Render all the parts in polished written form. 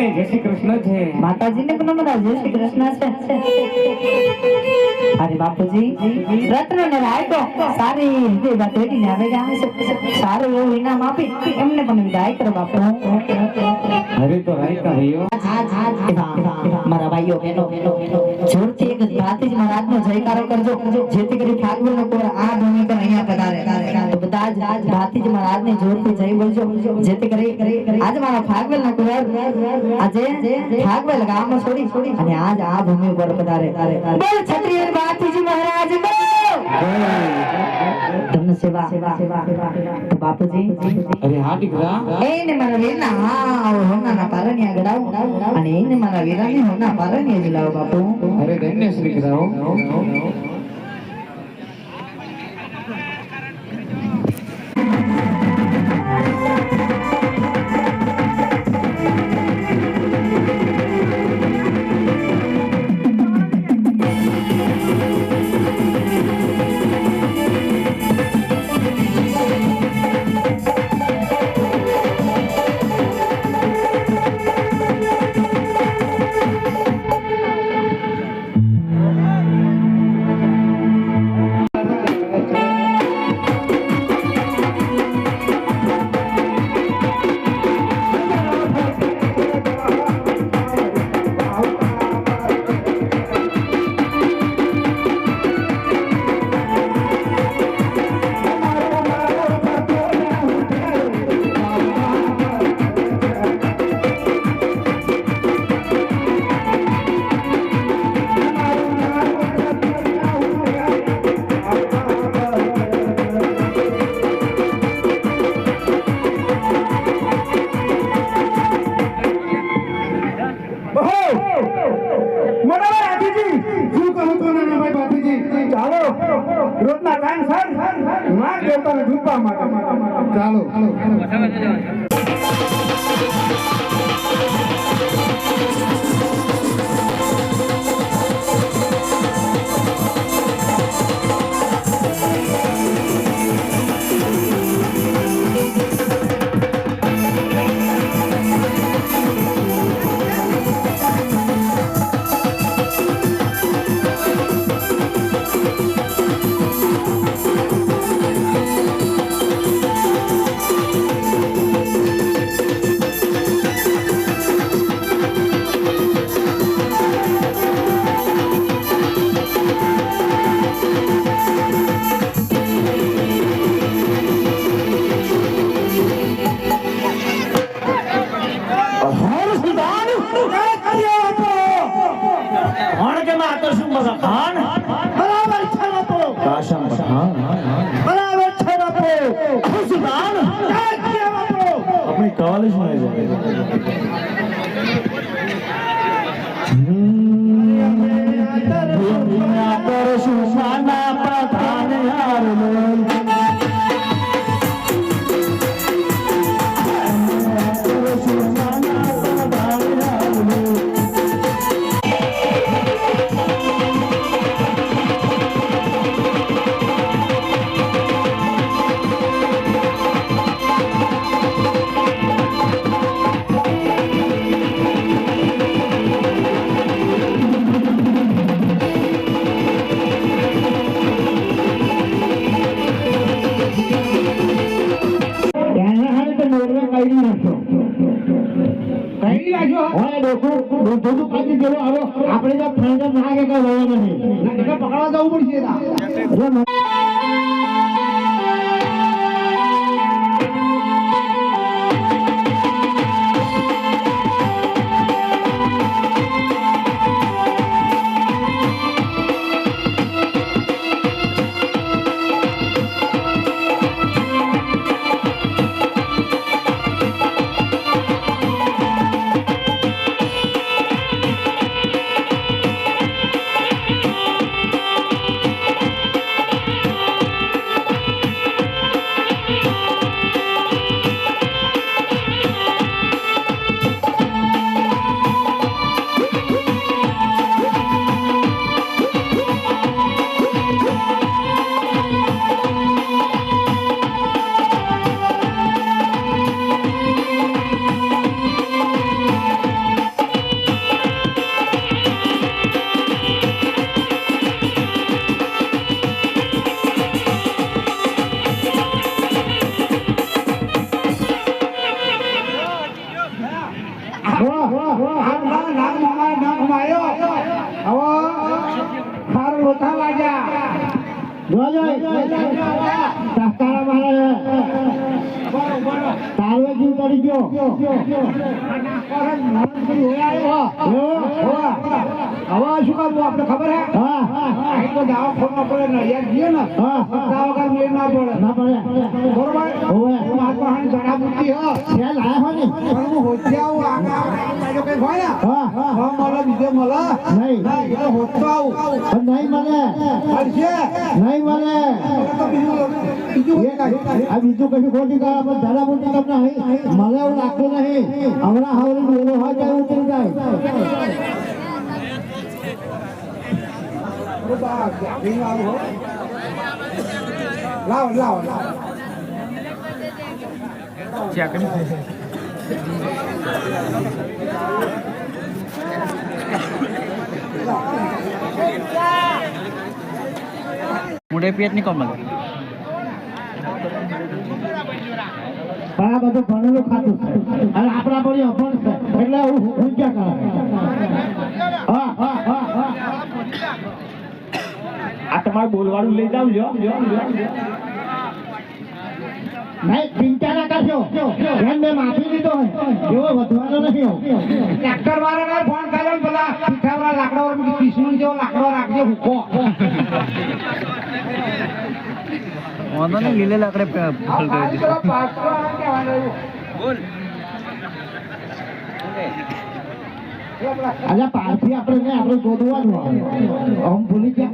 ને જય શ્રી કૃષ્ણ છે. માતાજીને પણ નમન જય શ્રી કૃષ્ણ છે. અરે બાપુજી રત્ન ને રાયકો સારી રીતે બતેડીને આવે ગયા છે. સારું એવું ઇનામ આપી એમને પણ વિદાય કરો બાપુ. અરે તો રાયકા ભાઈઓ મારા ભાઈઓ બહેનો જોરથી એક ભાતીજ મહારાજનો જયકારો કરજો જેથી કરી ફાગણનો કોર આ ભૂમિ પર અહીંયા પધારે. તો બધા જ ભાતીજ મહારાજને જોરથી જય બોલજો જેથી કરી આજ મારા ફાગવેલનો કોર આજે ફાગવેલ ગામમાં છોડી અને આજ આ ભૂમિ પર પધારે. બોલ ક્ષત્રિય ભાતીજ મહારાજ કો ધન સેવા. તો બાપુજી અરે હા દીકરા એને મારા વીરના હા હોનાના પારણિયા ગડાવ અને એને મારા વીરાને હોના પારણિયા જ લાવો બાપુ. અરે ધન્ય શ્રી કરાવો. રોજના કાન સર ના દેવતાને ડૂબવા માટે ચાલો. अपनी कॉलेज में આપણે તો ફ્રેન્ડ ના કે કઈ વળો નથી પકડવા જવું પડશે. ટકારા મારે તારો જીવ કરી ગયો હવે શું કરવું આપણે ખબર હે હા તો દાવો ખોટો પડે ને યાર જીએ ને દાવો કર મેળ ના પડે બરોબર હોવે મહાત્મા હાની જડાબુટી હો છે લાયા હો ને પણ હું હોજ્યાઉ આગા કઈ હોય ને હા મળે બીજે મળે નહીં એટલે હોજતો આવું પણ નહીં મળે પડશે નહીં મળે બીજું આ બીજું કશું ખોટી કરે પણ જડાબુટી તમને મળે એવું લાગતું નહીં હમણાં હાવરી બોલો હોય ત્યારે ઉતરી જાય લાવ લાવ લાવ મોઢે પેટ નહીં કોમ લાગે આ બધું ભણેલું ખાતું છે અને આપણા પડી અભણ છે એટલે હું ક્યાં કરે હા હા હા હા આ તમારે બોલવાનું લઈ જાવ નહીં ચિંતા ના કરશો જેમ મેં માફી લીધો હોય એવો વધવાનો નહીં ટ્રેક્ટર વાળાને ફોન કર્યો પેલા પીઠાવાળા લાકડા કિસ્મન જેવો લાકડો રાખજો હુકો વાંધો ને લીલે લાકડે ફોલ કરી દીધું બોલ અલ્યા પારથી આપણે શોધવાનું આમ ભૂલી ગયા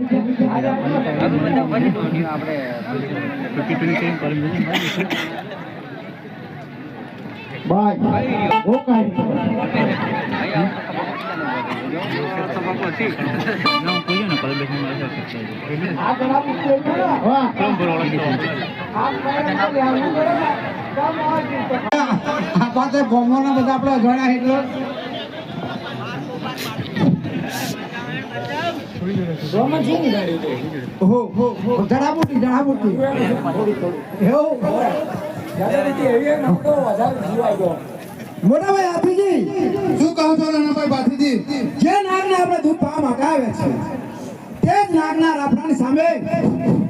ગોમોના બધા આપણે અજાણ્યા એટલે જડાબુટી મોટા ભાઈ હાથીજી શું કહો છો નાનાભાઈ ભાથીજી? જે નાગને આપણે દૂધ પાવા માટે આવે છે તે જ નાગના રાફડાની સામે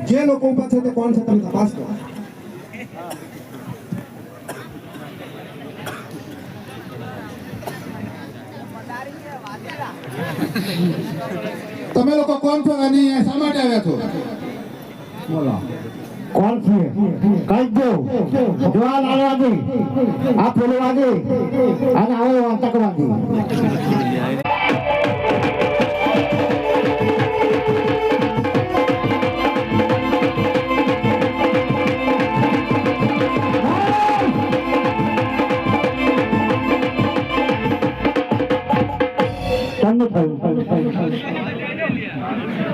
જે લોકો ઉભા છે તે કોણ છે તમે તપાસ કરો. તમે લોકો કોણ છો અને અહીંયા શા માટે આવ્યા છો? બોલો કોણ છે કઈ દો જોવા લાલવાદી આ ફૂલવાદી અને આવો આતંકવાદી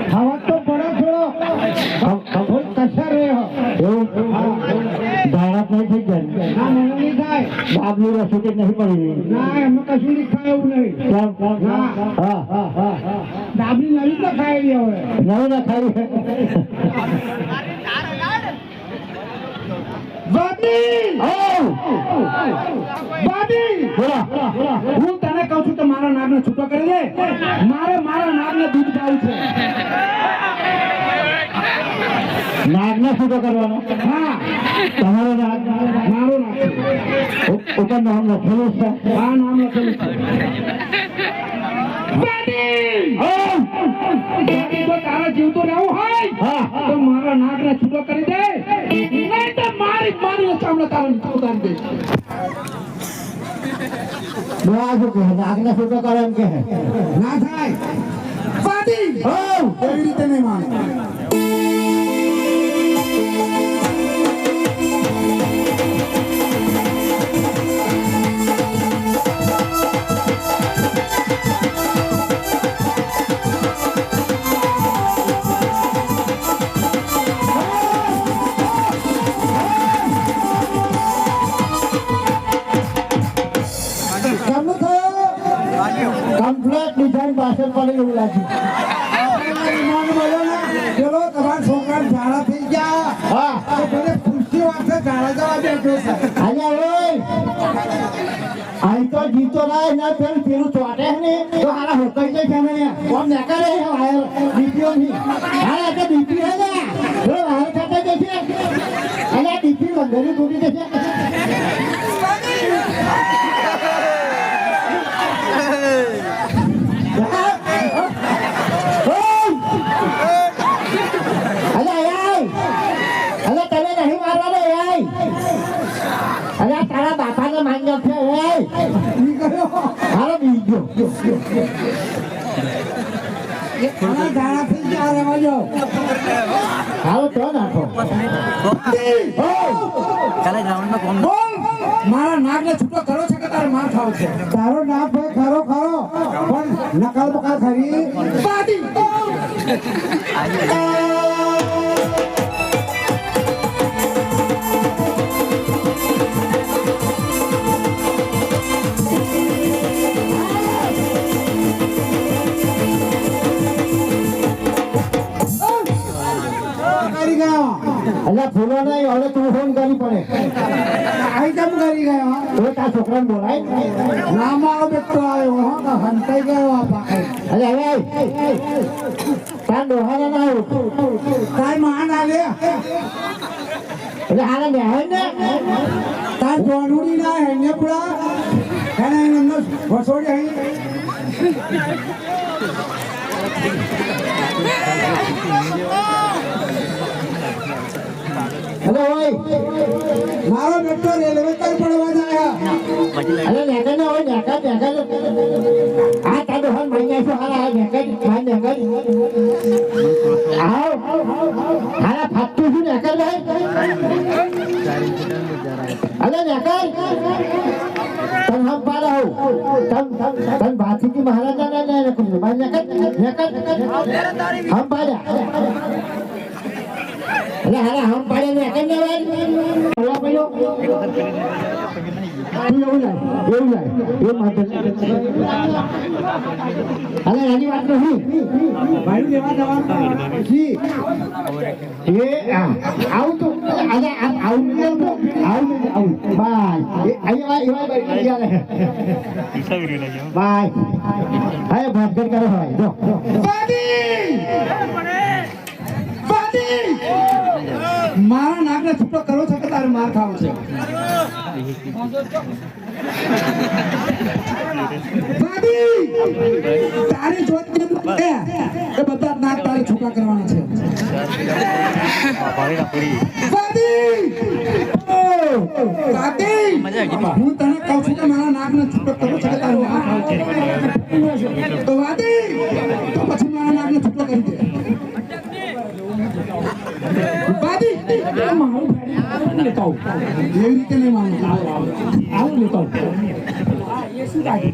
ખાવા તો પડે થોડો કશા રહ્યો ધારત નહીં થઈ જાય ના મને નહીં થાય બાબલી રસોટી નહીં પડી ના એમાં કશું નહીં ખાય એવું નહીં બાબલી નવી તો ખાઈ હવે નવી ના ખાઈ હું તને કહું છું કે મારા નાગને છૂટો કરી દે મારા નાગને દૂધ પાવું છે નાગને છૂટો કરવાનો હા તમારો નાગ મારો નાગ છે ઉપર નામ લખેલું છે આ નામ લખેલું છે જો તારા જીવતો રહેવું હોય તો મારા નાગને છૂટો કરી દે નહીં તો મારી સામે તારા ઉતારી દે નાગને છૂટો કરો એમ કે ના થાય પાટી એવી રીતે નહીં માને કમ્પ્લેટ ડિઝાઇન પાછળ પડી એવું લાગ્યું ચલો તમારા છોકરા ઝાડા થઈ ગયા હા ભલે ખુશી વાત છે ઝાડા જવા બેઠો છે અહીં તો જીતો ના પેલું ચોટે ને તો હારા હોકઈ જાય છે ને કોમ ના કરે વાયર દીપીઓ ની હારા તો દીપી હે ને એ બહાર ખાતા જશે અને આ ડીપી બંધરી તૂટી જશે તારા બાપાને માંગ્યો છે હાલો બીજો હાલો તો નાખો કાલે ગ્રાઉન્ડમાં કોણ મારા નાકને છૂટો કરો છે કે તારો માર ખાવ છે તારો નાક ભાઈ ખરો ખરો પણ નકલ બકા ખરી પાટી અલ્યા ફૂલો નહીં હવે તું ફોન કરી પડે આઈ કેમ કરી ગયો તો તારા છોકરાને બોલાય ના મારો બેટો આવ્યો હો તો હંતાઈ ગયો આ પાકે અલ્યા હવે તાર ડોહાને ના આવું તાર માન આલે એટલે હાલે ને હે ને તાર જોડુડી ના હે ને પૂરા એને એને વસોડી હે હેલો ભાઈ મારો બેટો રેલવે પર પડવા જાય અરે લેકન હોય લેકન આ તાડો હન મહિના છો હારા લેકન ભાઈ લેકન આવ હારા ફાટતું છું લેકન ભાઈ અરે લેકન તમ હમ પાડો તમ બાથી કી મહારાજા ને રખું ભાઈ લેકન હમ પાડ્યા અરે હારા હમ પાડે ને કેમ ને ભાઈ બોલા પડ્યો એવું લાય એ માટે અરે આની વાત નથી ભાઈ દેવા જવાનું જી એ આવ તો અરે આવ બાય આઈ યાર બાય આય બાત કરો ભાઈ જો મારા નાકને છૂટો કરો છે કે તારે માર ખાવો છે બાબી તારી જોત કે એ બધા નાક તારે છૂટા કરવાના છે બાબી બાબી હું તને કહું છું કે મારા નાકને છૂટો કરો છે કે તારે માર ખાવો છે તો બાબી તો પછી મારા નાકને છૂટો કરી દે બાદી મારું લેતા હું એવી રીતે નહીં માનું આવું લેતા હું એ શું લાગે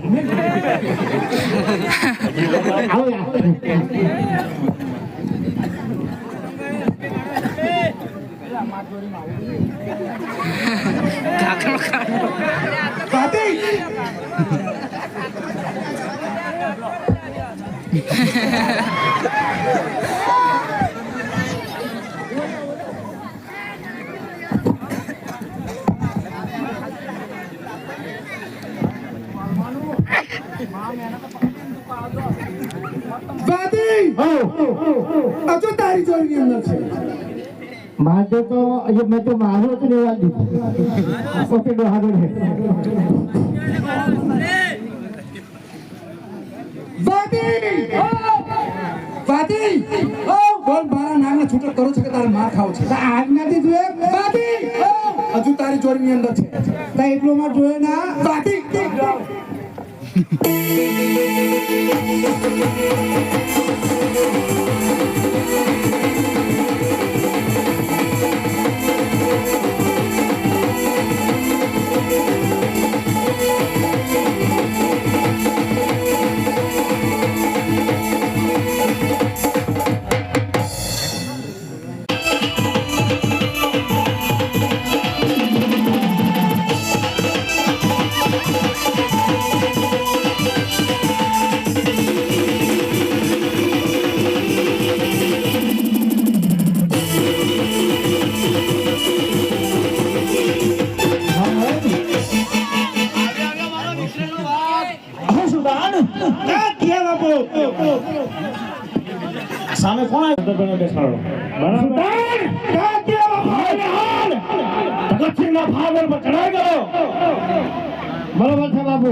આવો બાદી હજુ તારી ચોરીની અંદર છે મારે તો મેં તો મારું હતું લેવા દીધું પોતે ડોહાડો છે બોલ મારા નામને છૂટો કરો છે કે તારે માર ખાવ છે આજ નથી જોયે બાતી હજુ તારી ચોરીની અંદર છે તા એટલો માં જોયે ના બાતી સામે કોણ આવ્યો બેસાડો બરાબર પાછળના ભાગર પર ચડાઈ ગયો. બરોબર છે બાપુ.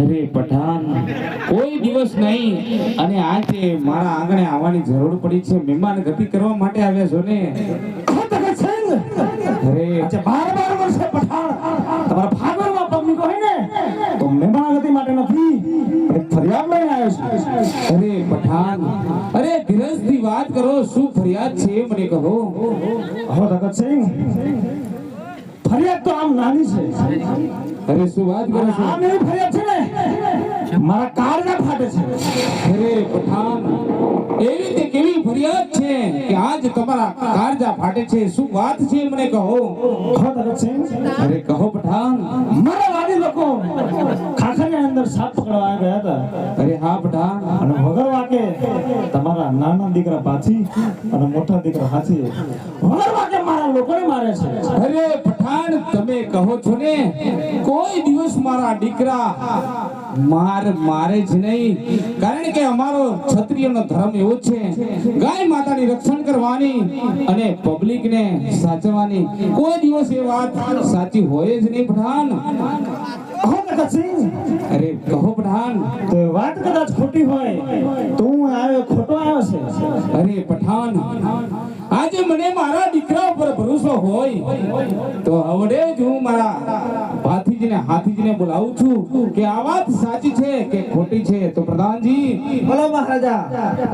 અરે પઠાણ, કોઈ દિવસ નહીં અને આજે મારા આંગણે આવવાની જરૂર પડી છે. મહેમાન ગતિ કરવા માટે આવ્યા છો ને? અરે આજે 12 વર્ષે પઠાણ તમારા ભાગરમાં પગ મૂક્યો હોય ને તો મહેમાન ગતિ માટે નથી, એક ફરિયાદ લઈને આવ્યો છું. અરે પઠાણ, અરે ધીરજથી વાત કરો. શું ફરિયાદ છે મને કહો. હો ભગતસિંહ, ફરિયાદ તો આમ નાની છે. અરે શું વાત કરો છો? આમ એવી ફરિયાદ છે ને મારા કાળના ફાટે છે. અરે પઠાણ, એવી તે કેવી ફરિયાદ છે કે આજ તમારા કાળજા ફાટે છે? શું વાત છે મને કહો. હો ભગતસિંહ, અરે કહો પઠાણ. મારા વાડી લોકો ખાખરની અંદર સાપ પકડવા આવ્યા હતા અરે હા પઠાણ. અને વગર વાકે તમારા નાના દીકરા પાછી અને મોટા દીકરા હાથી વગર વાકે મારા લોકોને મારે છે. અરે પઠાણ, તમે કહો છો ને કોઈ દિવસ મારા દીકરા મારે જ નહીં. કારણ કે અમારો ક્ષત્રિયનો ધર્મ એવો છે, ગાય માતાની રક્ષણ કરવાની અને પબ્લિકને સાચવવાની. કોઈ દિવસ એ વાત સાચી હોય જ નહીં પઠાણ. હો ભગતસિંહ, અરે કહો પઠાણ. તો એ વાત કદાચ ખોટી હોય તો હું આવ્યો ખોટો આવ્યો છે. અરે પઠાણ, આજે મને મારા દીકરા ઉપર ભરોસો હોય તો હવે જ હું મારા ભાથીજીને હાથીજીને બોલાવું છું કે આ વાત સાચી છે કે ખોટી છે. તો પ્રધાનજી બોલો મહારાજા.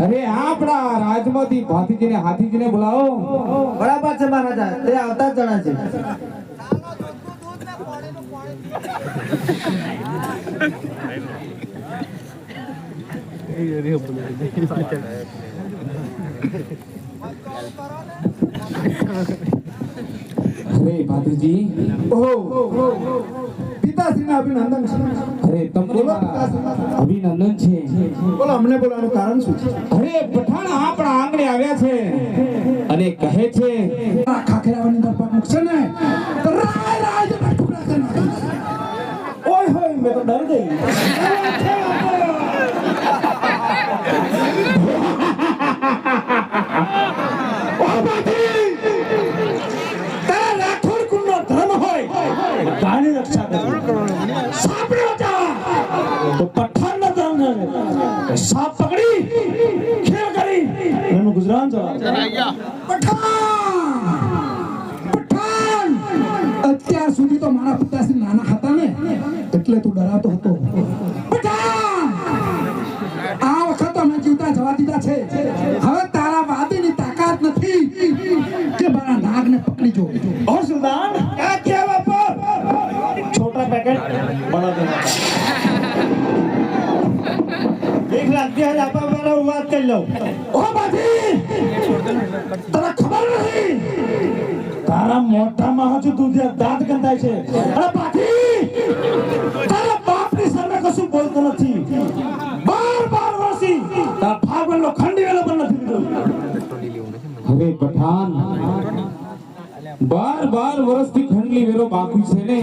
અરે આપણા રાજમાંથી ભાથીજીને હાથીજીને બોલાવો. બરાબર છે મહારાજા, તે આવતા જ જણા છે. અરે ભાથીજી, પિતાશ્રીના અભિનંદન છે. અરે તમને મારા અભિનંદન છે. બોલો, અમને બોલાવાનું કારણ શું છે? અરે પઠાણ આપણા આંગણે આવ્યા છે અને કહે છે આ ખાખરાવાની અંદર પગ મૂકશે ને તો રાય રાય જ ટુકડા કરી નાખીશ. ઓય હોય, મેં તો ડર ગઈ. તો પઠાણનો ધર્મ છે. સાપ પકડી ખેલ કરી એનું ગુજરાન ચલાવ. પઠાણ, અત્યાર સુધી તો મારા પિતાશ્રી નાના હતા ને એટલે તું ડરાતો હતો. પઠાણ, આ વખત તો મેં જીવતા જવા દીધા છે. હવે તારા વાદીની તાકાત નથી કે મારા નાગને પકડી જો. ઓ સુલતાન, આ કેવા પર छोटा पैकेट बड़ा देना एक लाख 2000 वाला बात कर लो. ओ बाजी, तरा खबर नहीं तारा मोटा में हजू दूध दांत गंधाय છે. અરે બાજી, તારા બાપની સામે કશું બોલતો નથી. 12 વર્ષથી તારા ભાગવાનો ખંડી વેલો પણ નથી લીધો. હવે પઠાણ, 12 વર્ષથી ખંડલી વેરો બાકી છે ને,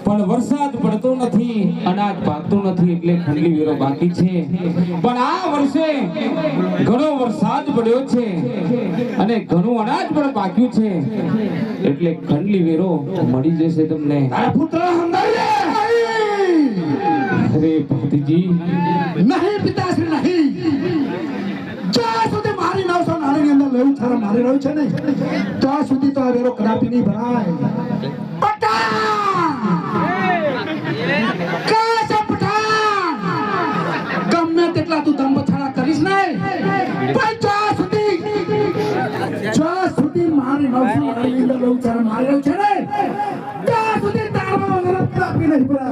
પણ વરસાદ પડતો નથી, અનાજ પાકતું નથી એટલે ખંડલી વેરો બાકી છે. પણ આ વર્ષે ઘણો વરસાદ પડ્યો છે અને ઘણું અનાજ પણ પાક્યું છે એટલે ખંડલી વેરો મળી જશે તમને. તારા પુત્ર હંગાઈ અરે ભાતીજી, નહીં પિતાશ્રી નહીં. જ્યાં સુધી મારી 900 નાળીની અંદર લેવું થારા મારી રહ્યું છે ને ત્યાં સુધી તો આ વેરો કદાપી નહીં ભરાય. પઠાણ, ગમે તેટલા તું દમ બથાણા નવસો વાળી અંદર બહુ ચાર માર્યો છે ને ત્યાં સુધી તારો રક્ત આપી નહીં પડે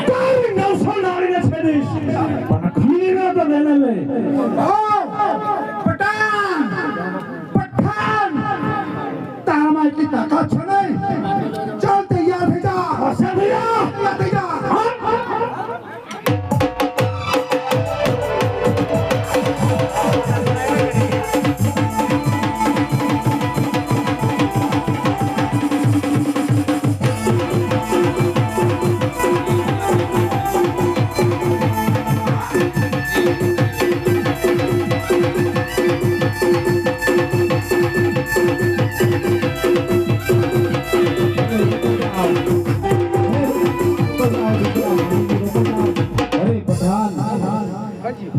તારી 900 નાળીને છેડીશ પણ ખમીનો તો લેને લે પઠાણ તારામાં એટલી તાકાત છે ને ચાલ તૈયાર થઈ જા હોશિયાર થઈ જા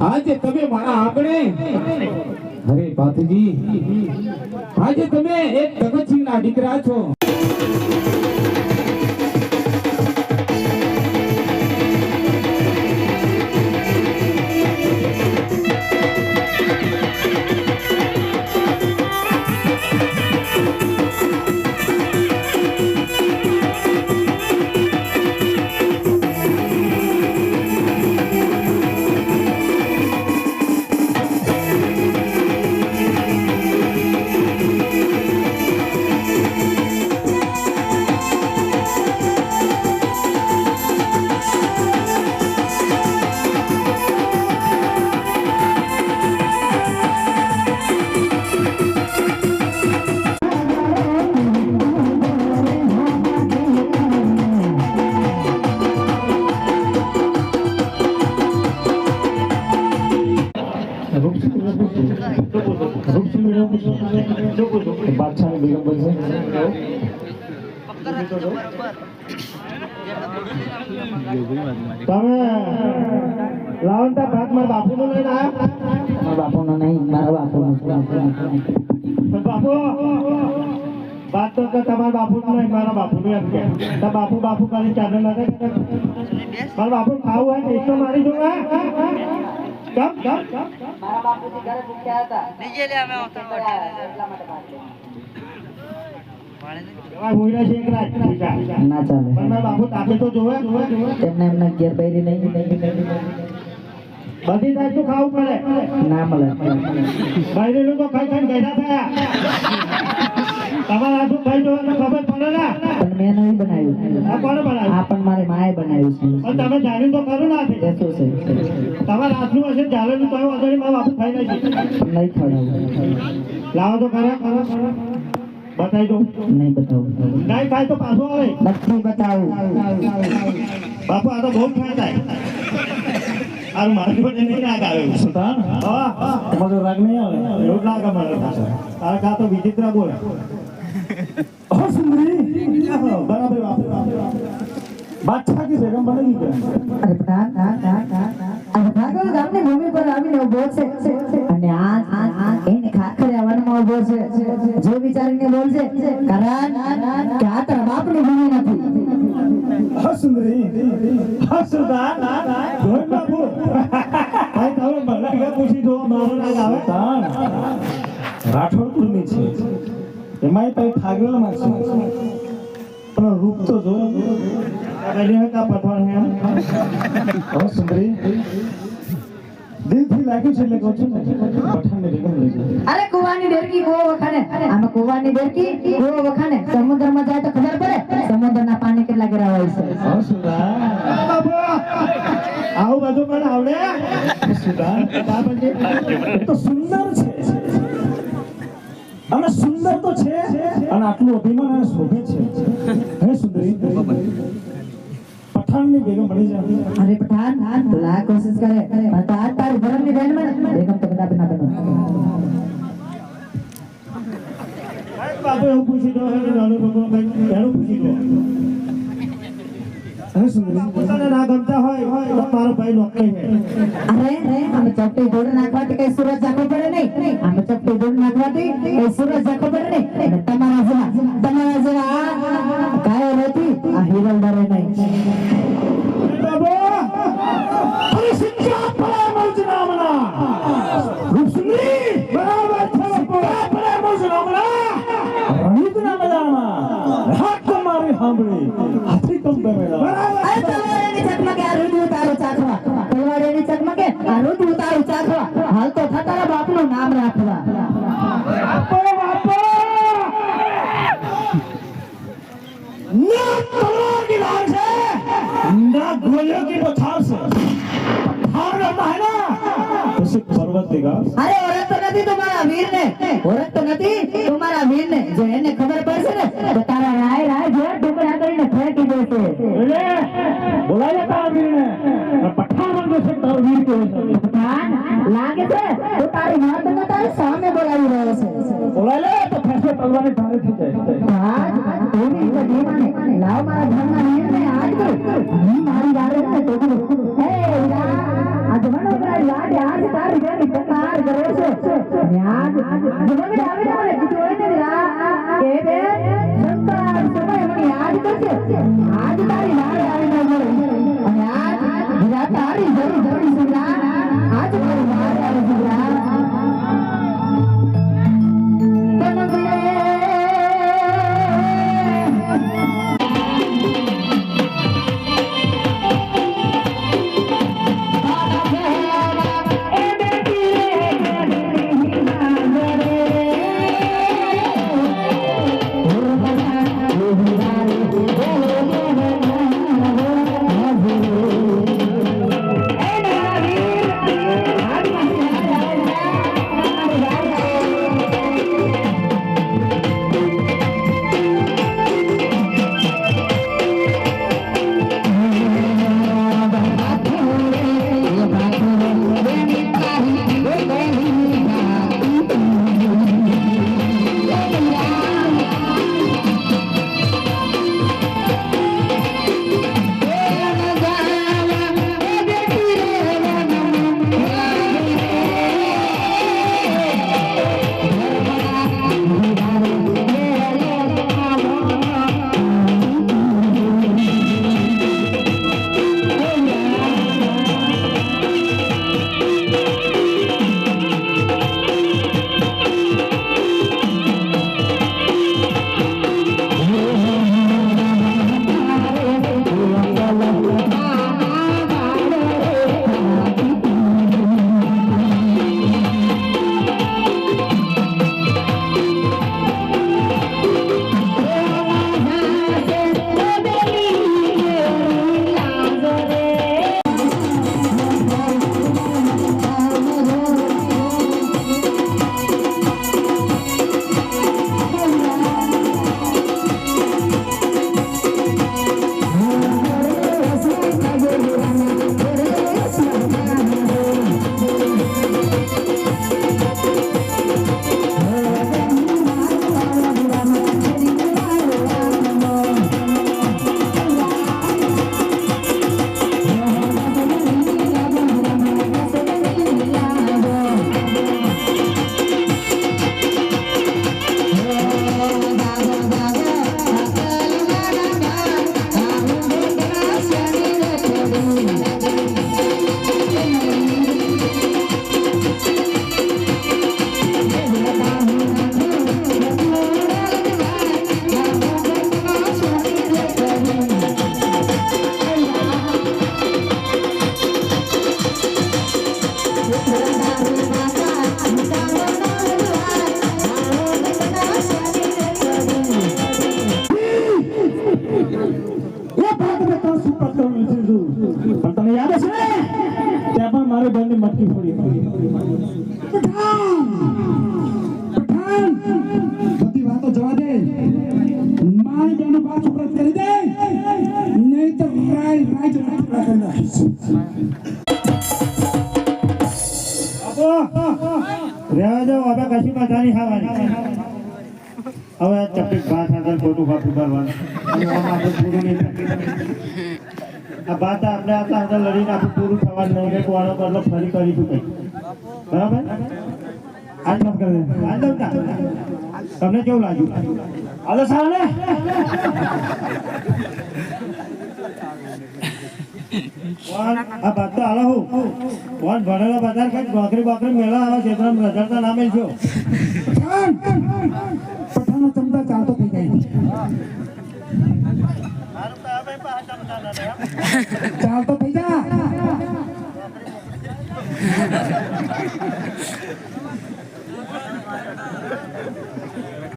આજે તમે મારા આંગણે અરે પાથજી આજે તમે એક ભગતસિંહના દીકરા છો બાદશાહ બેગમ બનશે તમે લાવંતા ભાત મારા બાપુનો લઈને આવ્યા મારા બાપુનો નહીં મારા બાપુનો બાપુ વાત તો તમારા બાપુનો નહીં મારા બાપુનું એમ કે બાપુ બાપુ કરી ચાદર લાગે મારા બાપુ ખાવું હોય ટેસ્ટ તો મારી જોવે કમ મારા બાપુજી ઘરે ભૂખ્યા હતા નીચે લે અમે એટલા માટે વાત કરી. ભૂરા છે એક રાત ના ચાલે પણ મારા બાપુ તાકે તો જોવે તેમને એમના ઘેર બૈરી નહીં બધી જાતનું ખાવું પડે ના મળે બૈરીનું તો ખાઈ ખાઈને ગયડા થયા તમારા હાથું ખાઈ જોવે તો ખબર પડે ને પણ મેં નહીં બનાવ્યું આ કોણે બનાવ્યું આ પણ મારી માએ બનાવ્યું છે પણ તમે જાણ્યું તો ખરું ના એ શું છે તમારા હાથનું હશે જાણેલું તો અગર મારા બાપુ ખાઈ નાખી નહીં ખવડાવું લાવો તો ખરા બતાવી દો નહીં બતાવું નહીં ખાય તો પાછો આવે નથી બતાવું બાપુ આ તો બહુ ખાય થાય મારું મારી જોડે નહીં રાગ આવે સુલતાન તમારો રાગ નહીં આવે એવું જ લાગે મને તારા કા તો વિચિત્ર બોલે સુંદરી બરાબર બાદશાહ की बेगम बनेगी क्या અરે ભાગવત ગામની ભૂમિ પર આવીને ઉભો છે અને આ એને ખાખરે આવવામાં ઉભો છે જો વિચારીને બોલશે કારણ કે આ તારા બાપની ભૂમિ નથી હા સુંદરી હા સુલતાન જોઈ બાપુ ભાઈ તારો બગડા પૂછી દો મારો રાગ આવે તાન રાઠોડ કુળની છે એમાંય ભાઈ ઠાગરેલમાં છે પણ રૂપ તો જો કલ્યા કા પઠવાણ હે ઓ સુંદરી દિલથી લાગ્યું છે એટલે કહું છું ને પઠાણને બેગમ લઈ જાય અરે કુવાની ડેરકી ગો વખાણે આમાં કુવાની ડેરકી ગો વખાણે સમુદ્રમાં જાય તો ખબર પડે સમુદ્રના પાણી કેટલા ગેરા હોય છે ઓ સુંદર આવું બધું પણ આવડે સુંદર તો સુંદર છે અને સુંદર તો છે અને આટલું અભિમાન અને શોભે છે હે સુંદરી પઠાણની બેગમ બની જાય અરે પઠાણ લા કોશિશ કરે તાર તાર ભરમની બેન માં બેગમ તો કદાપી ના બનો બાપુ એવું પૂછી દો હે નાનો છોકરો કઈ એનું પૂછી દો હે સુંદરી પોતાને ના ગમતા હોય તો મારો ભાઈ નોકરી છે અરે અમે ચપટી દોડ નાખવાથી કઈ સૂરજ ઝાંખો પડે નહીં અમે ચપટી દોડ નાખવાથી કઈ સૂરજ ઝાંખો પડે નહીં અને તમારા જેવા કાયો રહેતી આ હિરલ ડરે નહીં બાબુ અરે શિક્ષા પડે મૌજ નામના રૂપ સુંદરી બરાબર છે બાપુ આ રોજ ઉતારું ચાખવા હાલ તો થતારા બાપનું નામ રાખવા બાપો બાપો ના તલવાર की धार से ना गोलियों की बौछार से हार रहता है ना तो सिर्फ पर्वत देगा अरे औरत तो नहीं तुम्हारा वीर ने औरत तो नहीं तुम्हारा वीर ने जो એને ખબર પડશે ને તો તારા રાય રાય જો ડુંગરા કરીને ફેંકી દેશે बोले बोलाया तार वीर ने पठान बन से तार वीर को પઠાણ લાગે છે તો તારી વાત ને તારી સામે બોલાવી રહ્યો છે बोला ले तो फैसले तलवार धारे थी जाए આજ તોડી તો દીવાને લાવ મારા ઘરના વીરને આજ હું મારી વારે ને તોડું હે વીરા આજ મનો કરાય લાડ આજ તારી બેની કતાર કરે છે અને આજ જમગડે આવીને મને કીધું હોય ને વીરા કે બે સંતાન સમય મને યાદ કરશે આજ તારી વારે આવીને મળે અને આજ વીરા તારી જરૂર જરૂર વીરા આજ મારી વારે આવે વીરા મારે બંને મટકી ફોડી પઠાણ પઠાણ બધી વાતો જવા દે મારી બેનો પાછો વ્રત કરી દે નહીં તો રાય રાય જ ટુકડા કરી નાખીશ રહેવા દો હવે કશી મજાની ખાવાની હવે ચપટી ભાત આગળ ખોટું ખાતું કરવાનું પૂરું નહીં આ વાત આપણે આટલા અંદર લડીને આપણું પૂરું થવાનું નહીં કંઈક વાળો કરલો ફરી કરીશું કંઈક બરાબર આજ મત કરે આજ દઉં તમને કેવું લાગ્યું હાલો સાહેબ આ વાત તો હાલો હું કોણ ભણેલો બજાર કઈ નોકરી બોકરી મેળા આવે ક્ષેત્રમાં રજડતા નામે છો પઠાણનો ચમતા ચાલતો થઈ જાય ચાલતો થઈ જા